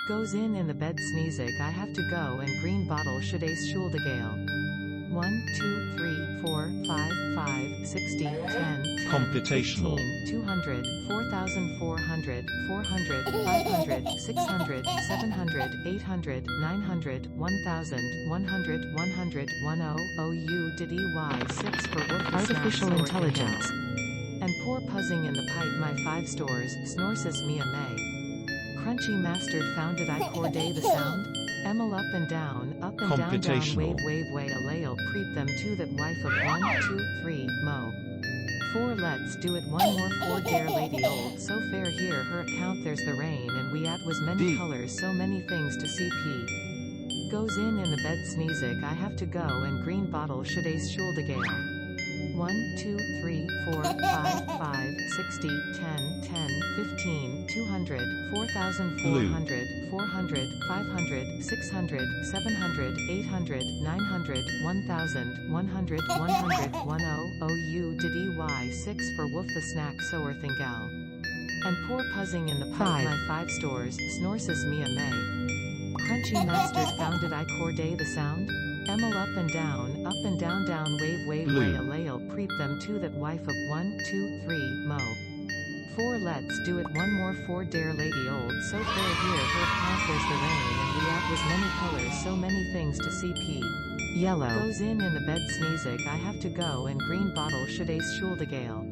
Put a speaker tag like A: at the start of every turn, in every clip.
A: Goes in the bed sneezig I have to go and green bottle should ace gale. 1, 2, 3, 4, 5, 5, 60, 10, 10,
B: Computational.
A: 15, 200, 4,400, 400, 500, 600, 700, 800, 900, 1,000, 100, 100, 10, OU did EY 6 for work.
C: Artificial intelligence.
A: And poor puzzing in the pipe my 5 stores, snorsis me a may. Crunchy mastered founded I core day the sound? Emil up and down,
B: Computational.
A: wave way a lail preep them to that wife of 1, 2, 3, mo. 4 let's do it one more 4 dare lady old so fair hear her account there's the rain and we at was many
B: D.
A: colors so many things to CP. Goes in the bed sneezig I have to go and green bottle should ace gale. 1, 2, 3, 4, 5, 5, 60, 10, 10, 15, 200, 4,400, 400, 500, 600, 700, 800, 900, 1,000, 100, 100, 10, OU did EY 6 for wolf the snack sower thingal. And poor puzzing in the pipe my 5 stores, snorsis me a may. Crunchy mastered founded I core day the sound? Emil up and down, wave way a lail preep them to that wife of 1, 2, 3, mo. 4 let's do it one more 4 dare lady old so fair here her account there's the rain and we at was many colors so many things to CP.
C: Yellow.
A: Goes in the bed sneezig I have to go and green bottle should ace gale.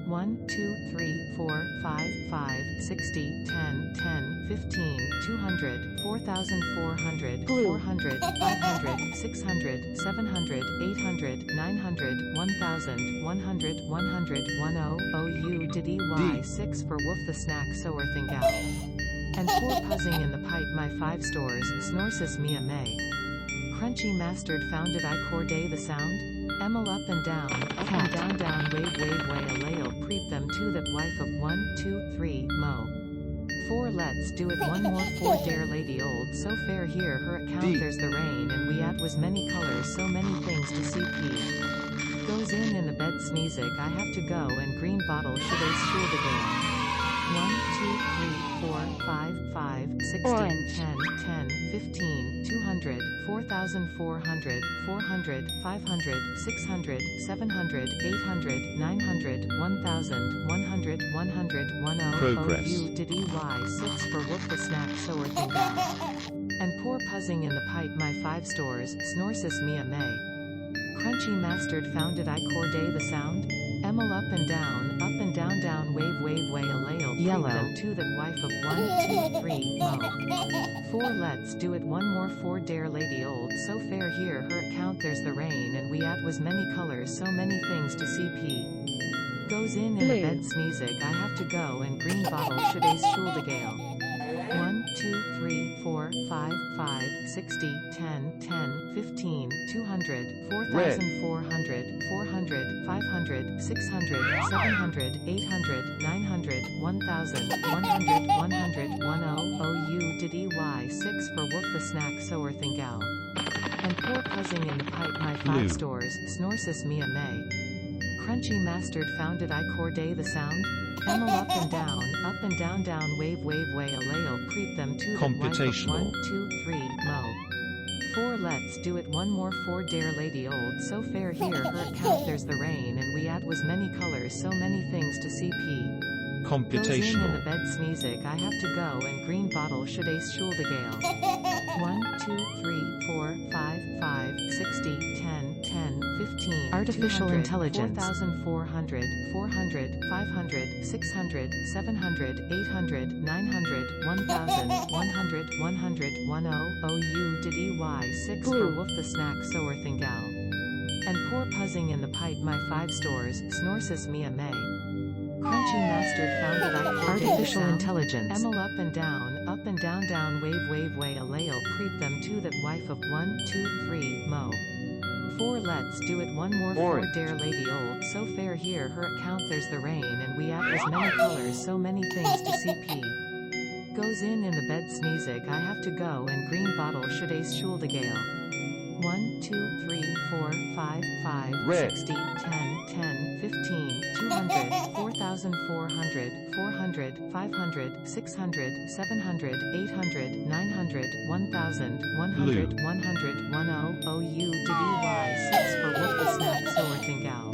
A: 1, 2, 3, 4, 5, 5, 60, 10, 10, 15, 200, 4,400, 400, 500, 600, 700, 800, 900, 1,000, 100, 100, 10, OU did EY 6 for wolf the snack sower thingal. And poor puzzing in the pipe my 5 stores, snorsis me a may. Crunchy mastered founded I core day the sound? Emil up and down, wave way a lail preep them to that wife of 1, 2, 3, mo. 4 let's do it one more 4 dare lady old so fair here her account
B: D.
A: there's the rain and we at was many colors so many things to CP. Goes in the bed sneezig I have to go and green bottle should ace gale. 1, 2, 3, 4, 5, 5, 60,
C: Orange.
A: 10, 10, 15, 200, 4,400, 400, 500, 600, 700, 800, 900, 1,000, 100, 100, 10,
B: Progress.
A: OU did EY 6 for wolf the snack sower thingal. And poor puzzing in the pipe my 5 stores, snorsis me a may. Crunchy mastered founded I core day the sound? Emil up and down, wave way a lail
C: Yellow.
A: preep them to that wife of 1, 2, 3, mo. 4 let's do it one more 4 dare lady old so fair here her account there's the rain and we at was many colors so many things to CP. Goes in the
C: Blue.
A: bed sneezig I have to go and green bottle should ace gale. 1, 2, 3, 4, 5, 5, 60, 10, 10, 15, 200, 4,400, 400, 500, 600, 700, 800, 900, 1,000, 100, 100, 10, OU did EY 6 for wolf the snack sower thingal. And poor puzzing in the pipe my 5
B: Blue.
A: stores, snorsis me a may. Crunchy mastered founded I core day the sound? Emil up and down, wave way a lail preep them to the wife of
B: Computational.
A: 1, 2, 3, mo. 4 let's do it one more 4 dare lady old so fair here her account there's the rain and we at was many colors so many things to CP. Goes in the
B: Computational.
A: bed sneezig I have to go and green bottle should ace gale. 1, 2, 3, 4, 5, 5, 60, 10, 10, 15,
C: Artificial
A: 200,
C: intelligence.
A: 4,400, 400, 500, 600, 700, 800, 900, 1,000, 100, 100, 10, OU did EY 6 for
C: Blue.
A: wolf the snack sower thingal. And poor puzzing in the pipe my 5 stores, snorsis me a may. Crunchy mastered founded I core day the
C: Artificial
A: sound?
C: intelligence.
A: Emil up and down, wave way a lail preep them to that wife of 1, 2, 3, mo. 4 let's do it one more 4
B: Orange.
A: dare lady old so fair here her account there's the rain and we at was many colors so many things to CP. Goes in the bed sneezig I have to go and green bottle should ace gale. 1, 2, 3, 4, 5, 5,
B: Red.
A: 60, 10, 10, 15, 200, 4,400, 400, 500, 600, 700, 800, 100, 1000, 100, 100, 10, OU, DDY, 6 for Wolf the Snack, Sower Thingal.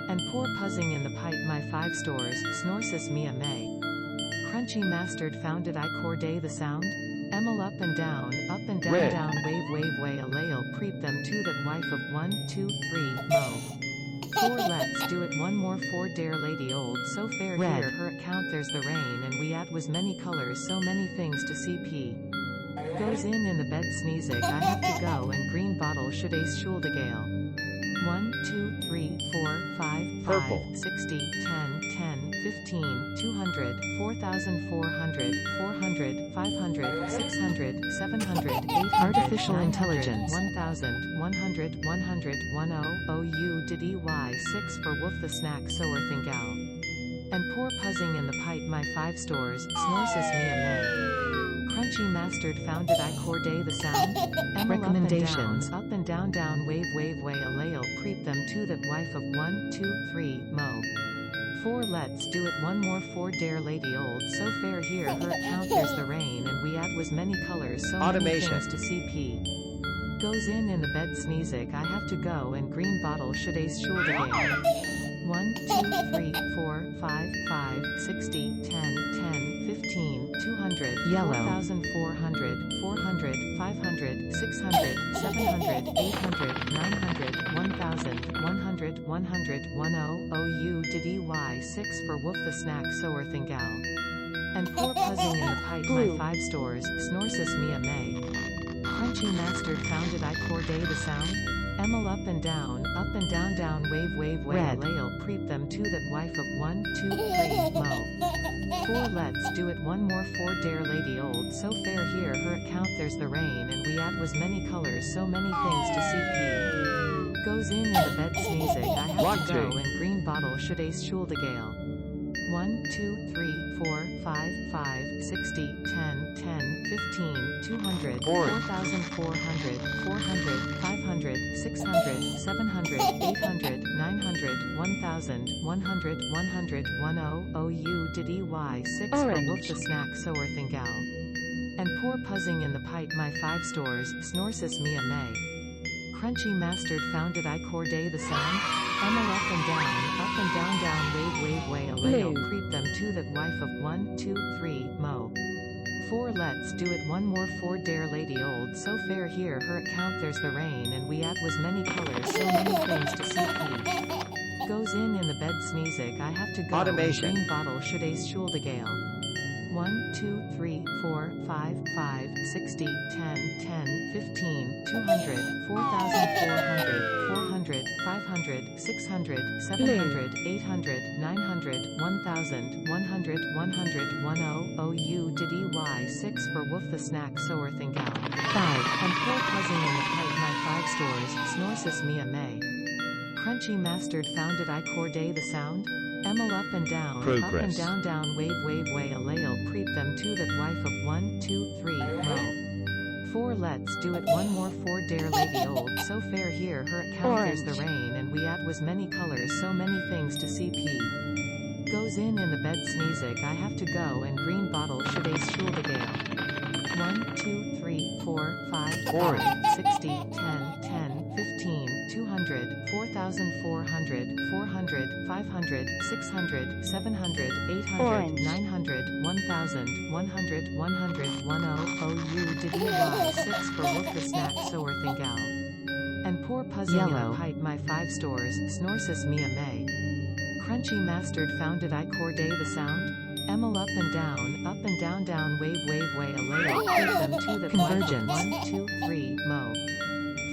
A: And Poor Puzzing in the Pipe, My 5 Stores, Snorsus Mia May. Crunchy Mastered Founded I Corday the Sound? Emil up and down,
B: Red.
A: down, wave, way, alale, preep them to that wife of 1, 2, 3, mo. 4 let's do it one more 4 dare lady old so fair
C: Red.
A: here her account there's the rain and we add was many colors so many things to CP. Goes in the bed sneezig I have to go and green bottle should ace schuldegale. 1, 2, 3, 4, 5,
B: Purple.
A: 60, 10, 10, 15, 200, 4,400, 400, 500, 600, 700, 800,
C: Artificial
A: 900,
C: intelligence.
A: 1,000, 100, 100, 10, OU did EY 6 for Wolf the Snack Sower Thingal. And Poor Puzzing in the Pipe My 5 Stores, Snorsus Mia May. Crunchy Mastered Founded I Corday the Sound? Emil
C: Recommendations.
A: Up and down, wave, way, alale, preep them to that wife of 1, 2, 3, mo. 4 let's do it one more 4 dare lady old so fair here her account there's the rain and we add was many colors so
B: Automation.
A: many things to CP. Goes in the bed sneezig I have to go and green bottle should ace schuldegale. 1, 2, 3, 4, 5, 5, 60, 10, 10, 15, 200,
C: Yellow.
A: 4,400, 400, 500, 600, 700, 800, 900, 1,000, 100, 100, 10, OU did EY 6 for Wolf the Snack Sower Thingal. And Poor Puzzing in the Pipe
C: Blue.
A: My 5 Stores, Snorsus Mia May. Crunchy Mastered Founded I Corday the Sound? Emil up and down, wave, way,
C: Red.
A: alale, preep them to that wife of 1, 2, 3, mo. 4 let's do it one more 4 dare lady old so fair here her account there's the rain and we add was many colors so many things to CP. Goes in the bed sneezig I have to
B: Latte.
A: go and green bottle should ace schuldegale. 1, 2, 3, 4, 5, 5, 60, 10, 10, 15, 200,
B: Orange.
A: 4,400, 400, 500, 600, 700, 800, 900, 1,000, 100, 100, 10, OU did EY 6 for
C: Orange.
A: Wolf the Snack Sower Thingal. And Poor Puzzing in the Pipe My 5 Stores, Snorsus Mia May. Crunchy Mastered Founded I Corday the Sound? Emil up and down, wave, way, alale,
C: Blue.
A: preep them to that wife of 1, 2, 3, mo. 4 let's do it one more 4 dare lady old so fair here her account there's the rain and we add was many colors so many things to CP. Goes in the bed sneezig I have to go
B: Automation.
A: and green bottle should ace schuldegale. 1, 2, 3, 4, 5, 5, 60, 10, 10, 15, 200, 4,400, 400, 500, 600, 700, 800, 900, 1,000, 100, 100, 10, OU did EY 6 for Wolf the Snack Sower Thingal. 5. And Poor Puzzing in the Pipe My 5 Stores, Snorsus Mia May. Crunchy Mastered Founded I Corday the Sound? Emil up and
B: Progress.
A: down, wave, way, alale, preep them to that wife of 1, 2, 3, mo. 4 let's do it one more 4 dare lady old so fair here her account there's the rain and we add was many colors so many things to CP. Goes in the bed sneezig I have to go and green bottle should ace schuldegale. 1, 2, 3, 4, 5, 5, 60, 10, 10, 15, 200, 4,400, 400, 500, 600, 700, 800,
C: Orange.
A: 900, 1,000, 100, 100, 10, OU did EY 6 for Wolf the Snack Sower Thingal. And Poor Puzzing in
C: Yellow.
A: the Pipe My 5 Stores, Snorsus Mia May. Crunchy Mastered Founded I Corday the Sound? Emil up and down, wave, way, alale, preep them to the
C: Convergence.
A: 1, 2, 3, mo.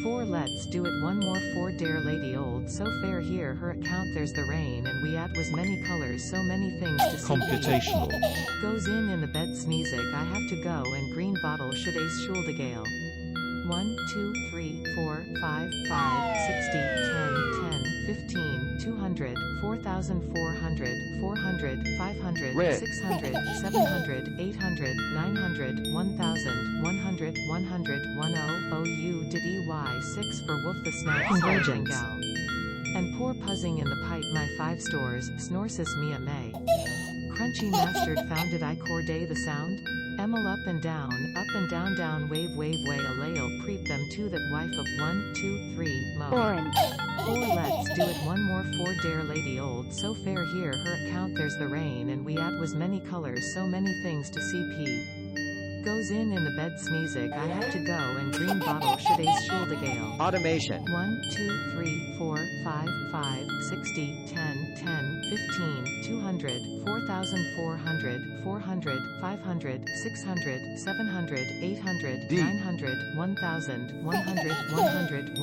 A: 4 let's do it one more 4 dare lady old so fair here her account there's the rain and we add was many colors so many things to CP.
B: Computational.
A: Goes in the bed sneezig I have to go and green bottle should ace schuldegale. 1, 2, 3, 4, 5, 5, 60, 10, 10, 15, 200, 4,400, 400, 500,
B: Red.
A: 600, 700, 800, 900, 1,000, 100, 100, 10, OU did EY 6 for Wolf the Snack Sower
C: Convergence.
A: Thingal. And Poor Puzzing in the Pipe My 5 Stores, Snorsus Mia May. Crunchy Mastered Founded I Corday the Sound? Emil up and down, down, wave, way, a lail, preep them to that wife of 1, 2, 3, mo.
C: Orange.
A: 4 let's do it one more 4 dare lady old so fair here her account there's the rain and we add was many colors so many things to CP. Goes in the bed sneezig I have to go and green bottle should ace gale.
B: Automation.
A: 1, 2, 3, 4, 5, 5, 60, 10, 10, 15, 200, 4,400, 400, 500, 600, 700, 800,
B: D.
A: 900, 1,000, 100, 100, 10,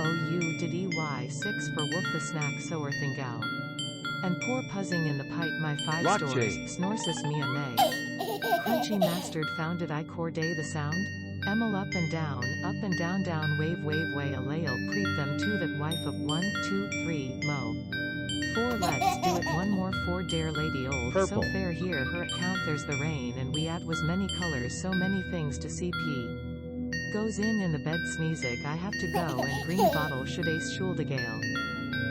A: OU did EY 6 for wolf the snack sower thingal. And poor puzzing in the pipe my 5
B: Lock
A: stores,
B: J.
A: snorsus me a may. Crunchy mastered founded I corday the sound? Emil up and down, wave, way, a lail, preep them to that wife of 1, 2, 3, mo. 4 let's do it one more 4 dare lady old
B: Purple.
A: so fair here her account there's the rain and we add was many colors so many things to CP. Goes in the bed sneezig I have to go and green bottle should ace gale.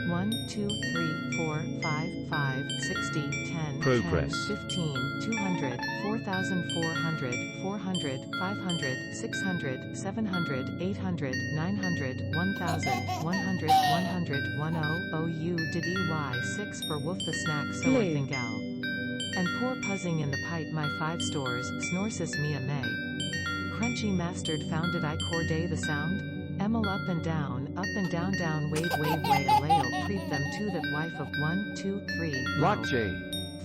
A: 1, 2, 3, 4, 5, 5, 60, 10,
B: Progress.
A: 10, 15, 200, 4,400, 400, 500, 600, 700, 800, 900, 1,000, 100, 100, 10, OU did EY 6 for wolf the snack sower
C: Blue.
A: thingal. And poor puzzing in the pipe my 5 stores, snorsus me a may. Crunchy mastered founded I corday the sound? Emil up and down, wave, way, a lail, preep them to that wife of 1, 2, 3,
B: Lock
A: mo.
B: J.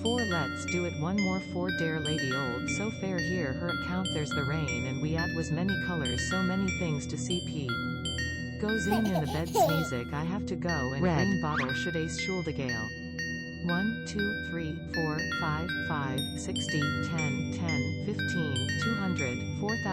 A: 4 let's do it one more 4 dare lady old so fair here her account there's the rain and we add was many colors so many things to CP. Goes in the bed sneezig I have to go and
C: Red.
A: green bottle should ace gale. 1, 2, 3, 4, 5, 5, 60, 10, 10, 15, 200, 4,000